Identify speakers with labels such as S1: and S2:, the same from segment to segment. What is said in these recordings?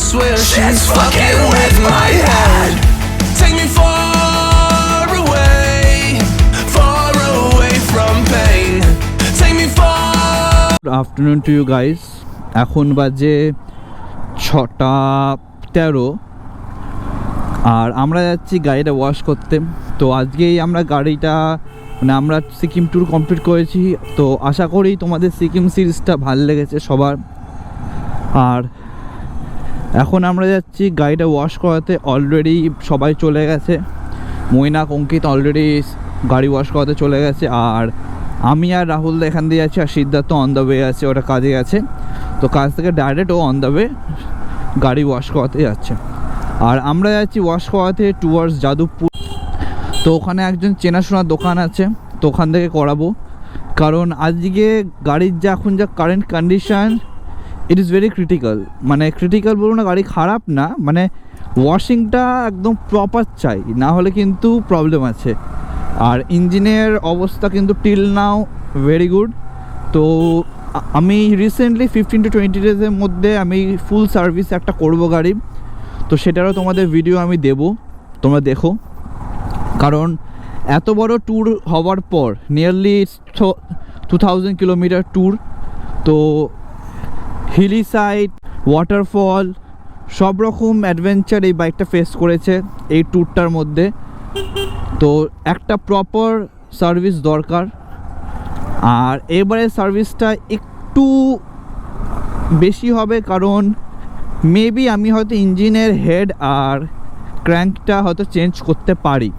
S1: swear she's fucking with my head. Take me far away from pain. Take me far.
S2: Good afternoon to you guys. এখন বাজে 6:13 আর আমরা যাচ্ছি গাড়িটা wash করতে। তো আজকেই আমরা গাড়িটা আমরা সিকিম ট্যুর কমপ্লিট করেছি। তো আশা করি তোমাদের সিকিম সিরিজটা ভালো লেগেছে সবার। আর এখন আমরা যাচ্ছি গাড়িটা ওয়াশ করাতে। অলরেডি সবাই চলে গেছে, মৈনাক অঙ্কিত অলরেডি গাড়ি ওয়াশ করাতে চলে গেছে। আর আমি আর রাহুল এখান দিয়ে যাচ্ছি, আর সিদ্ধার্থ অন দ্য ওয়ে আছে, ওটা কাজে গেছে। তো কাজ থেকে ডাইরেক্ট ও অন দ্য ওয়ে গাড়ি ওয়াশ করাতে যাচ্ছে। আর আমরা যাচ্ছি ওয়াশ করাতে টুয়ার্ডস যাদবপুর। তো ওখানে একজন চেনাশোনার দোকান আছে, তো ওখান থেকে করাবো। কারণ আজকে গাড়ির যা এখন যা current condition, it is very critical. মানে ক্রিটিক্যাল বলবো না, গাড়ি খারাপ না, মানে ওয়াশিংটা একদম প্রপার চাই, না হলে কিন্তু প্রবলেম আছে। আর ইঞ্জিনের অবস্থা কিন্তু টিল নাও ভেরি গুড। তো আমি রিসেন্টলি 15 to 20 ডেজের মধ্যে আমি ফুল সার্ভিস একটা করব গাড়ি। তো সেটারও তোমাদের ভিডিও আমি দেবো, তোমরা দেখো। কারণ এত বড় ট্যুর হওয়ার পর, নিয়ারলি 2000 কিলোমিটার ট্যুর, তো হিলি সাইড, ওয়াটারফল, সব রকম অ্যাডভেঞ্চার এই বাইকটা ফেস করেছে এই ট্যুরটার মধ্যে। তো একটা প্রপার সার্ভিস দরকার। আর এবারে সার্ভিসটা একটু বেশি হবে, কারণ মেবি আমি হয়তো ইঞ্জিনের হেড আর ক্র্যাঙ্কটা হয়তো চেঞ্জ করতে পারি।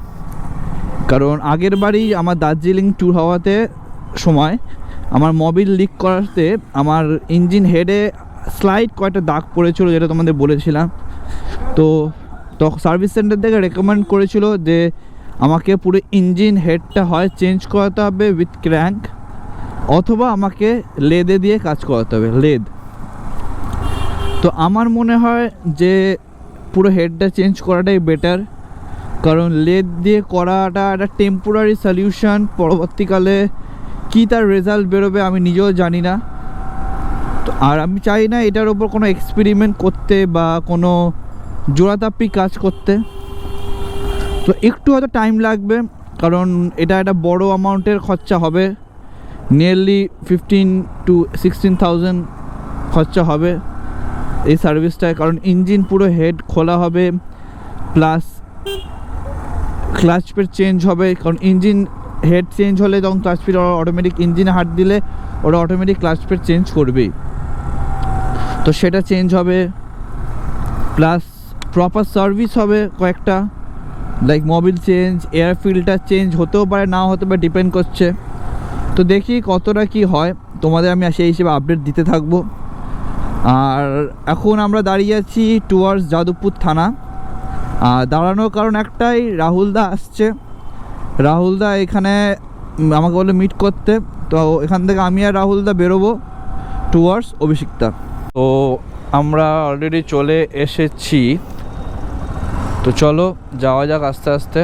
S2: কারণ আগের বারই আমার দার্জিলিং ট্যুর হওয়াতে সময় আমার মোবিল লিক করাতে আমার ইঞ্জিন হেডে স্লাইড কয়েকটা দাগ পড়েছিল, যেটা তোমাদের বলেছিলাম। তো সার্ভিস সেন্টার থেকে রেকমেন্ড করেছিল যে আমাকে পুরো ইঞ্জিন হেডটা হয় চেঞ্জ করাতে হবে উইথ ক্র্যাঙ্ক, অথবা আমাকে লেদে দিয়ে কাজ করাতে হবে, লেদ। তো আমার মনে হয় যে পুরো হেডটা চেঞ্জ করাটাই বেটার, কারণ লেদ দিয়ে করাটা একটা টেম্পোরারি সলিউশন। পরবর্তীকালে কী তার রেজাল্ট বেরোবে আমি নিজেও জানি না। তো আর আমি চাই না এটার ওপর কোনো এক্সপেরিমেন্ট করতে বা কোনো জোড়াতাপ্পি কাজ করতে। তো একটু হয়তো টাইম লাগবে, কারণ এটা একটা বড় অ্যামাউন্টের খরচা হবে, নিয়ারলি 15 to 16,000 খরচা হবে এই সার্ভিসটায়। কারণ ইঞ্জিন পুরো হেড খোলা হবে, প্লাস ক্লাচ পেড চেঞ্জ হবে। কারণ ইঞ্জিন হেড চেঞ্জ হলে তখন ক্লাচ পেড অটোমেটিক, ইঞ্জিনে হাত দিলে ওরা অটোমেটিক ক্লাচ পেড চেঞ্জ করবেই। তো সেটা চেঞ্জ হবে, প্লাস প্রপার সার্ভিস হবে কয়েকটা, like Mobil change, air filter change হতেও পারে, নাও হতে পারে, ডিপেন্ড করছে। তো দেখি কতটা কি হয়, তোমাদের আমি সেই হিসেবে আপডেট দিতে থাকবো। আর এখন আমরা দাঁড়িয়ে আছি টুয়ার্ডস যাদবপুর থানা। আর দাঁড়ানোর কারণ একটাই, রাহুলদা আসছে। রাহুলদা এখানে আমাকে বলে মিট করতে। তো এখান থেকে আমি আর রাহুলদা বেরোবো টুয়ার্ডস অভিষিক্তা। তো আমরা অলরেডি চলে এসেছি, তো চলো যাওয়া যাক আস্তে আস্তে।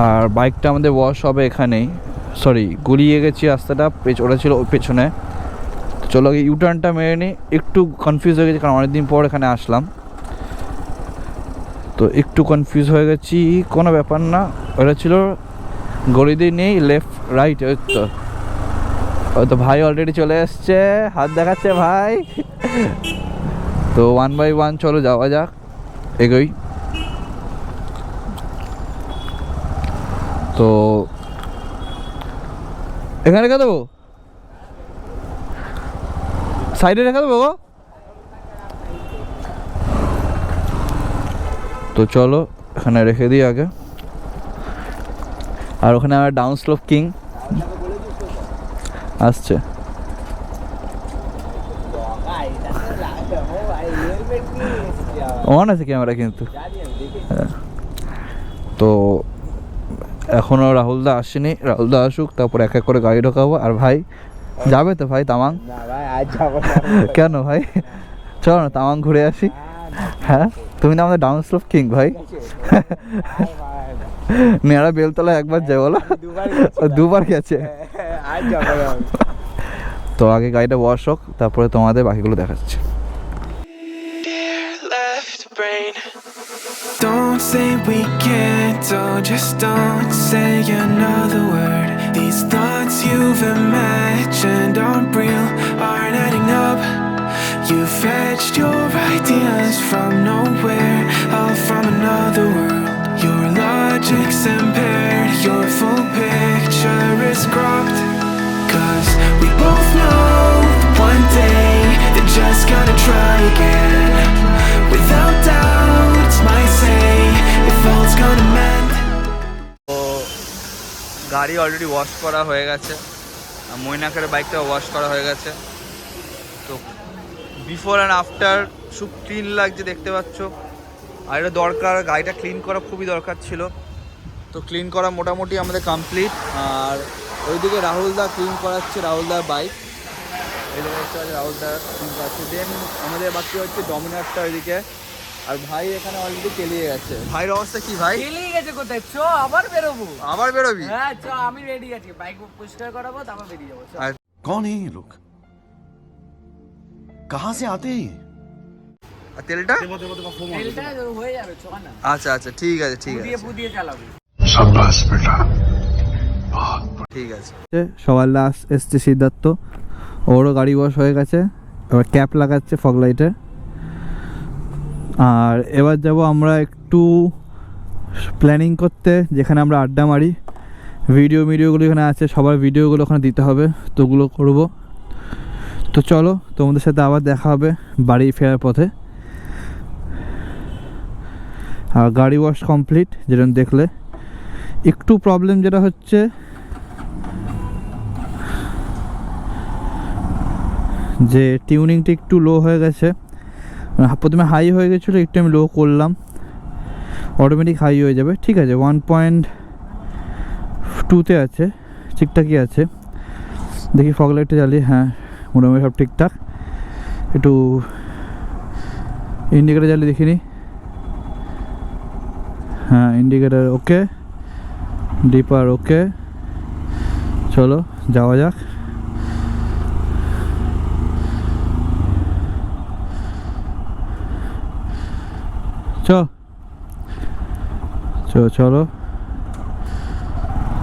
S2: আর বাইকটা আমাদের ওয়াশ হবে এখানেই, সরি গড়িয়ে গেছি রাস্তাটা, ওটা ছিল পেছনে। তো চলো আগে ইউটার্নটা মেরে নিই। একটু কনফিউজ হয়ে গেছি, কারণ অনেকদিন পর এখানে আসলাম, তো একটু কনফিউজ হয়ে গেছি। কোনো ব্যাপার না, ওটা ছিল গড়িয়ে দিয়ে নেই, লেফট রাইট। ওই তো ভাই অলরেডি চলে এসছে, হাত দেখাচ্ছে ভাই। তো 1 by 1 চলো যাওয়া যাক, এগোই। তো এখানে রেখে দেবো, সাইডে রেখে দেবো। তো চলো এখানে রেখে দিই আগে। আর ওখানে আমার ডাউন স্লোপ কিং আসছে। অন আছে ক্যামেরা কিন্তু। তো এখনও রাহুলদা আসেনি, রাহুলদা আসুক, তারপর এক এক করে গাড়ি ঢোকাবো। আর ভাই যাবে তো ভাই তামাং? কেন ভাই, চলো না তামাং ঘুরে আসি। হ্যাঁ তুমি না আমাদের ডাউন স্লোপ কিং ভাই। নেড়া বেলতলা একবার যাই বলো, দুবার গেছে। তো আগে গাড়িটা ওয়াশ হোক, তারপরে তোমাদের বাকিগুলো দেখাচ্ছি।
S1: brain. Don't say we can't, oh, just don't say another word. These thoughts you've imagined aren't real, aren't adding up. You fetched your ideas from nowhere, all from another world. Your logic's impaired, your full picture is cropped. Cause we both know one day they're just gonna try again. Without doubt, might say if all's gonna mend.
S2: তো গাড়ি already wash করা হয়ে গেছে, মৈনাকের বাইকটা wash করা হয়ে গেছে। তো বিফোর অ্যান্ড আফটার খুব ক্লিন লাগছে দেখতে পাচ্ছ। আর এটা দরকার, গাড়িটা ক্লিন করা খুবই দরকার ছিল। তো ক্লিন করা মোটামুটি আমাদের কমপ্লিট। আর ওইদিকে রাহুলদা ক্লিন করাচ্ছে, রাহুলদার বাইক। এই দেখতে পাচ্ছি রাহুলদা ক্লিন করাচ্ছে। দেন আমাদের বাকি হচ্ছে ডমিনারটা ওইদিকে। আর ভাই এখানে অলরেডি কেলিয়ে গেছে। ভাইয়ের অবস্থা কি ভাই?
S3: কেলিয়ে গেছে কোথায়? চ আবার বেরোবো।
S2: আবার বেরোবি?
S3: হ্যাঁ চ, আমি রেডি আছি, বাইক পরিষ্কার করাবো তারপর বেরিয়ে যাবো।
S2: আর
S4: कौन है ये लोग कहाँ से आते हैं
S2: আর তেলটা?
S3: তেলটা হয়ে যাবে, চ না।
S2: আচ্ছা আচ্ছা ঠিক আছে ঠিক আছে
S3: পুদিয়ে চালাবো।
S2: ঠিক আছে। সবার লাস্ট এসছে সিদ্ধার্থ, ওরও গাড়ি ওয়াশ হয়ে গেছে, এবার ক্যাপ লাগাচ্ছে ফগ লাইটে। আর এবার যাব আমরা একটু প্ল্যানিং করতে, যেখানে আমরা আড্ডা মারি। ভিডিওগুলো এখানে আছে, সবার ভিডিওগুলো ওখানে দিতে হবে, তো ওগুলো করবো। তো চলো, তোমাদের সাথে আবার দেখা হবে বাড়ি ফেরার পথে। আর গাড়ি ওয়াশ কমপ্লিট, যেরকম দেখলে। একটু প্রবলেম যেটা হচ্ছে, যে টিউনিংটা একটু লো হয়ে গেছে। প্রথমে হাই হয়ে গেছিলো, একটু আমি লো করলাম, অটোমেটিক হাই হয়ে যাবে। ঠিক আছে, 1.2-তে আছে, ঠিকঠাকই আছে। দেখি ফগ লাইটটা জ্বালিয়ে, হ্যাঁ মোটামুটি সব ঠিকঠাক। একটু ইন্ডিকেটার জ্বালিয়ে দেখিনি, হ্যাঁ ইন্ডিকেটার ওকে, ডিপার ওকে। চলো যাওয়া যাক। চলো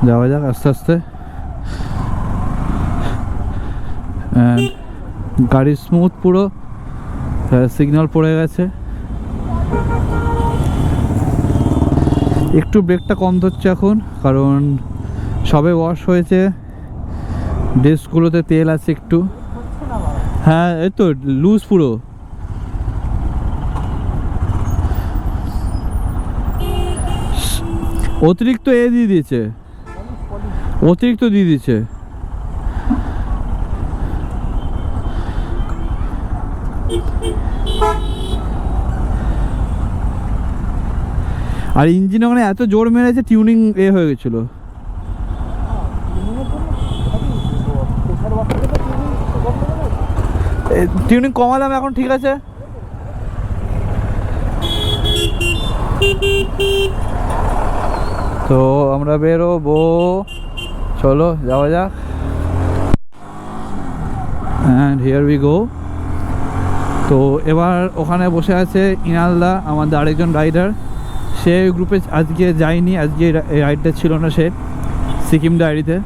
S2: যাওয়া যাক আস্তে আস্তে। অ্যান্ড গাড়ি স্মুথ পুরো, সিগন্যাল পড়ে গেছে। একটু ব্রেকটা কম ধরছে এখন, কারণ সবে ওয়াশ হয়েছে, ডিস্কগুলোতে তেল আছে একটু। হ্যাঁ এই তো লুজ পুরো। অতিরিক্ত দিয়ে দিয়েছে, অতিরিক্ত দিয়ে দিয়েছে। আর ইঞ্জিন ওখানে এত জোর মেরেছে, টিউনিং হয়ে গেছিল। টিউনিং কমালাম, এখন ঠিক আছে। তো আমরা বেরোবো, চলো যাওয়া যাক। And here we go. তো এবার ওখানে বসে আছে ইনালদা, আমাদের আরেকজন রাইডার। সে গ্রুপে আজকে যায়নি, আজকে রাইডটা ছিল না সে সিকিম ডায়েরিতে।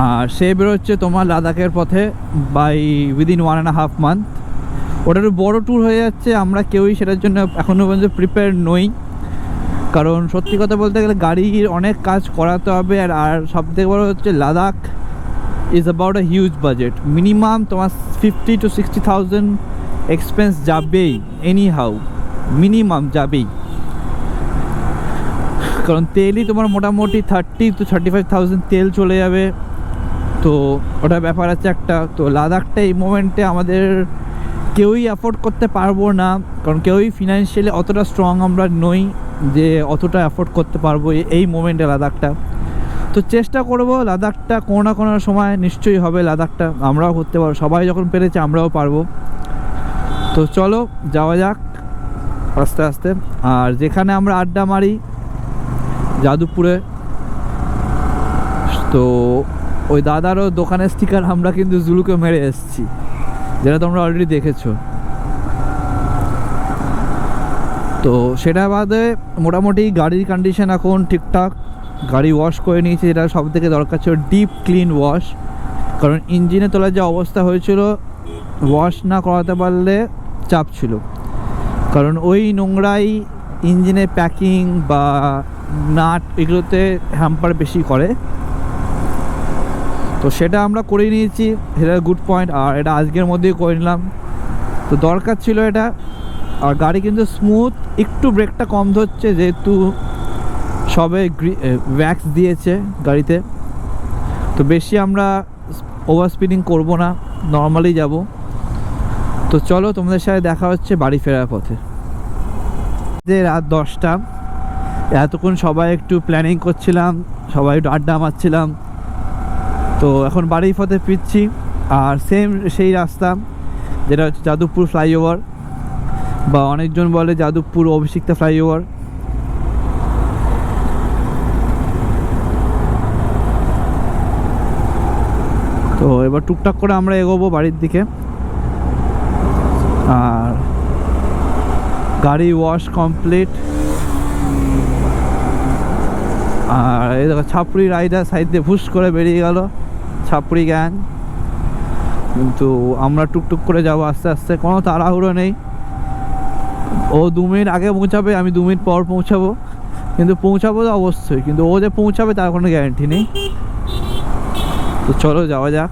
S2: আর সে বেরোচ্ছে তোমার লাদাখের পথে বাই উইদিন 1.5 মান্থ। ওটা একটু বড়ো ট্যুর হয়ে যাচ্ছে, আমরা কেউই সেটার জন্য এখনও পর্যন্ত প্রিপেয়ার নই। কারণ সত্যি কথা বলতে গেলে গাড়ির অনেক কাজ করাতে হবে। আর সবথেকে বড় হচ্ছে Ladakh is about a huge budget. Minimum তোমার 50,000 to 60,000 এক্সপেন্স যাবেই, এনি হাউ মিনিমাম যাবেই। কারণ তেলই তোমার মোটামুটি 30,000 to 35,000 তেল চলে যাবে। তো ওটা ব্যাপার আছে একটা। তো লাদাখটা এই মোমেন্টে আমাদের কেউই অ্যাফোর্ড করতে পারবো না, কারণ কেউই ফিনান্সিয়ালি অতটা স্ট্রং আমরা নই যে অতটা অ্যাফোর্ড করতে পারবো এই মোমেন্টে লাদাখটা। তো চেষ্টা করব লাদাখটা কোনো না কোনো সময় নিশ্চয়ই হবে। লাদাখটা আমরাও করতে পারবো, সবাই যখন পেরেছে আমরাও পারবো। তো চলো যাওয়া যাক আস্তে আস্তে। আর যেখানে আমরা আড্ডা মারি যাদবপুরে, তো ওই দাদারও দোকানের স্টিকার আমরা কিন্তু জুলুকে মেরে এসেছি, যেটা তোমরা অলরেডি দেখেছো। তো সেটা বাদে মোটামুটি গাড়ির কন্ডিশন এখন ঠিকঠাক। গাড়ি ওয়াশ করে নিয়েছি, যেটা সব থেকে দরকার ছিল ডিপ ক্লিন ওয়াশ, কারণ ইঞ্জিনে তোলার যে অবস্থা হয়েছিল ওয়াশ না করাতে পারলে চাপ ছিল, কারণ ওই নোংরাই ইঞ্জিনে প্যাকিং বা নাট এগুলোতে হ্যাম্পার বেশি করে। তো সেটা আমরা করে নিয়েছি, সেটা গুড পয়েন্ট। আর এটা আজকের মধ্যেই করে নিলাম, তো দরকার ছিল এটা। আর গাড়ি কিন্তু স্মুথ, একটু ব্রেকটা কম ধরছে যেহেতু সবে ওয়্যাক্স দিয়েছে গাড়িতে। তো বেশি আমরা ওভার স্পিডিং করবো না, নর্মালি যাব। তো চলো তোমাদের সাথে দেখা হচ্ছে বাড়ি ফেরার পথে। যে রাত 10টা, এতক্ষণ সবাই একটু প্ল্যানিং করছিলাম, সবাই একটু আড্ডা মারছিলাম। তো এখন বাড়ির পথে ফিরছি, আর সেম সেই রাস্তা যেটা হচ্ছে যাদবপুর ফ্লাইওভার, বা অনেকজন বলে যাদবপুর অভিষিক্তা ফ্লাইওভার। তো এবার টুকটাক করে আমরা এগোবো বাড়ির দিকে। আর গাড়ি ওয়াশ কমপ্লিট। আর এই দেখো ছাপড়ি রাইডার সাইড দিয়ে ভুস করে বেরিয়ে গেল, ছাপড়ি গ্যাং। কিন্তু আমরা টুকটুক করে যাবো আস্তে আস্তে, কোনো তাড়াহুড়ো নেই। ও 2 মিনিট আগে পৌঁছাবে, আমি 2 মিনিট পর পৌঁছাবো, কিন্তু পৌঁছাবো তো অবশ্যই, কিন্তু ও যে পৌঁছাবে তার কোনো গ্যারান্টি নেই। তো চলো যাওয়া যাক।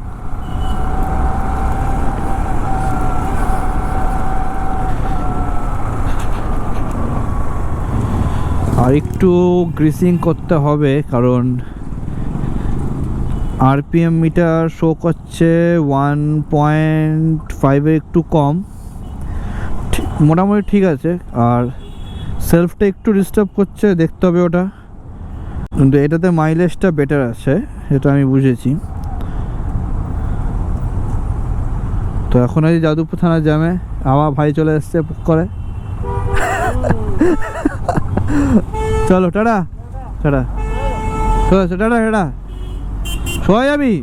S2: আর একটু গ্রিসিং করতে হবে, কারণ আরপিএম মিটার শো করছে 1.5 একটু কম, মোটামুটি ঠিক আছে। আর সেলফটা একটু ডিস্টার্ব করছে, দেখতে হবে ওটা, কিন্তু এটাতে মাইলেজটা বেটার আছে, সেটা আমি বুঝেছি। তো এখন এই যাদবপুর থানার জ্যামে আমার ভাই চলে এসছে করে। চলো টাটা টাটা, চলো টাটা টাটা, শোয়া যাবি।